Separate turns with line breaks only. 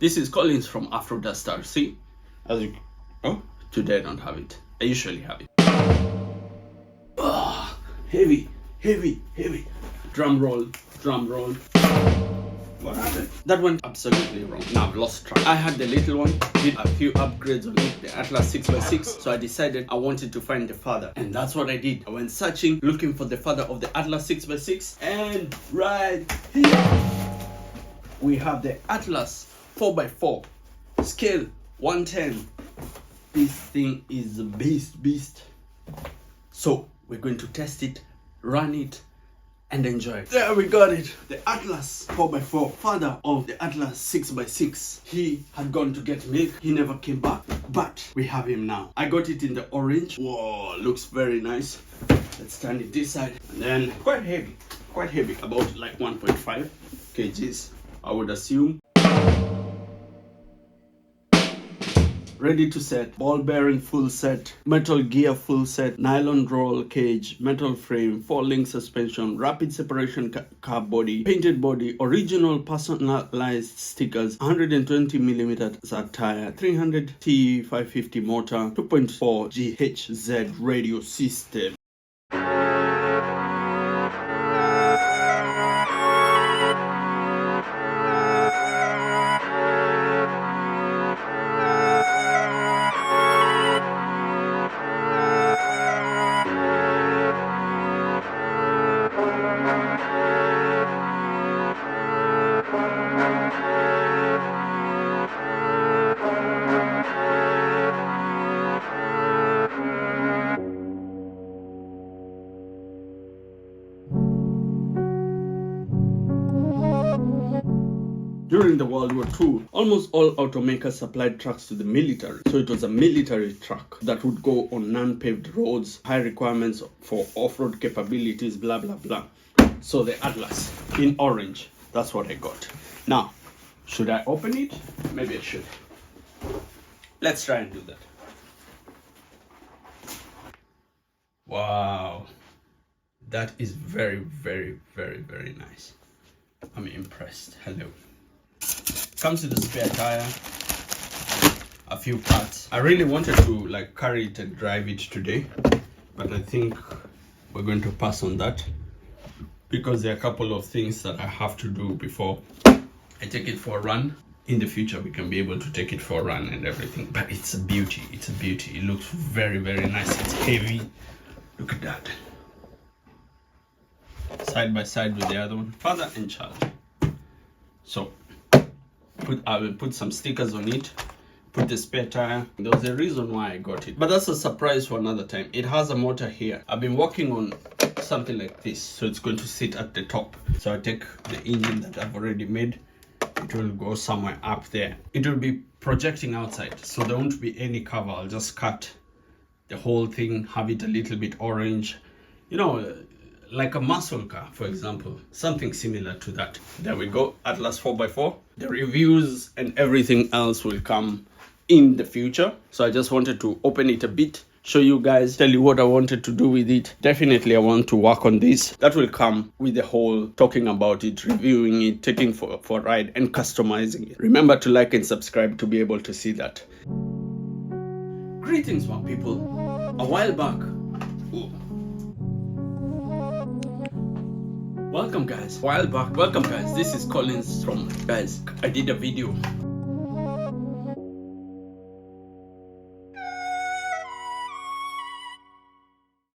This is Collins from Afrodust Rc. Today I don't have it. I usually have it. Heavy. Drum roll. What happened? That went absolutely wrong. Now I've lost track. I had the little one, did a few upgrades on it, the Atlas 6x6. So I decided I wanted to find the father. And that's what I did. I went searching, looking for the father of the Atlas 6x6. And right here, we have the Atlas 4x4. Scale 110. This thing is a beast. So we're going to test it, run it, and enjoy it. There we got it. The Atlas 4x4, father of the Atlas 6x6. He had gone to get milk. He never came back, but we have him now. I got it in the orange. Whoa, looks very nice. Let's turn it this side. And then quite heavy, about like 1.5 kgs, I would assume. Ready to set, ball bearing full set, metal gear full set, nylon roll cage, metal frame, 4-link suspension, rapid separation car body, painted body, original personalized stickers, 120mm tire, 300 T550 motor, 2.4 GHz radio system. During the World War II, almost all automakers supplied trucks to the military. So it was a military truck that would go on non-paved roads, high requirements for off-road capabilities, blah, blah, blah. So the Atlas in orange, that's what I got. Now, should I open it? Maybe I should. Let's try and do that. Wow. That is very nice. I'm impressed. Hello. Comes with a spare tire, a few parts. I really wanted to carry it and drive it today, but I think we're going to pass on that because there are a couple of things that I have to do before I take it for a run. In the future we can be able to take it for a run and everything, but it's a beauty. It looks very nice. It's heavy. Look at that. Side by side with the other one, father and child. So I will put some stickers on it, put the spare tire. There was a reason why I got it, but that's a surprise for another time. It has a motor here. I've been working on something like this, so it's going to sit at the top. So I take the engine that I've already made, it will go somewhere up there. It will be projecting outside, so there won't be any cover. I'll just cut the whole thing, have it a little bit orange, like a muscle car, for example, something similar to that. There we go, Atlas 4x4. The reviews and everything else will come in the future. So I just wanted to open it a bit, show you guys, tell you what I wanted to do with it. Definitely I want to work on this. That will come with the whole talking about it, reviewing it, taking for a ride and customizing it. Remember to like and subscribe to be able to see that. Greetings, my people. A while back, welcome guys, this is Collins from guys. I did a video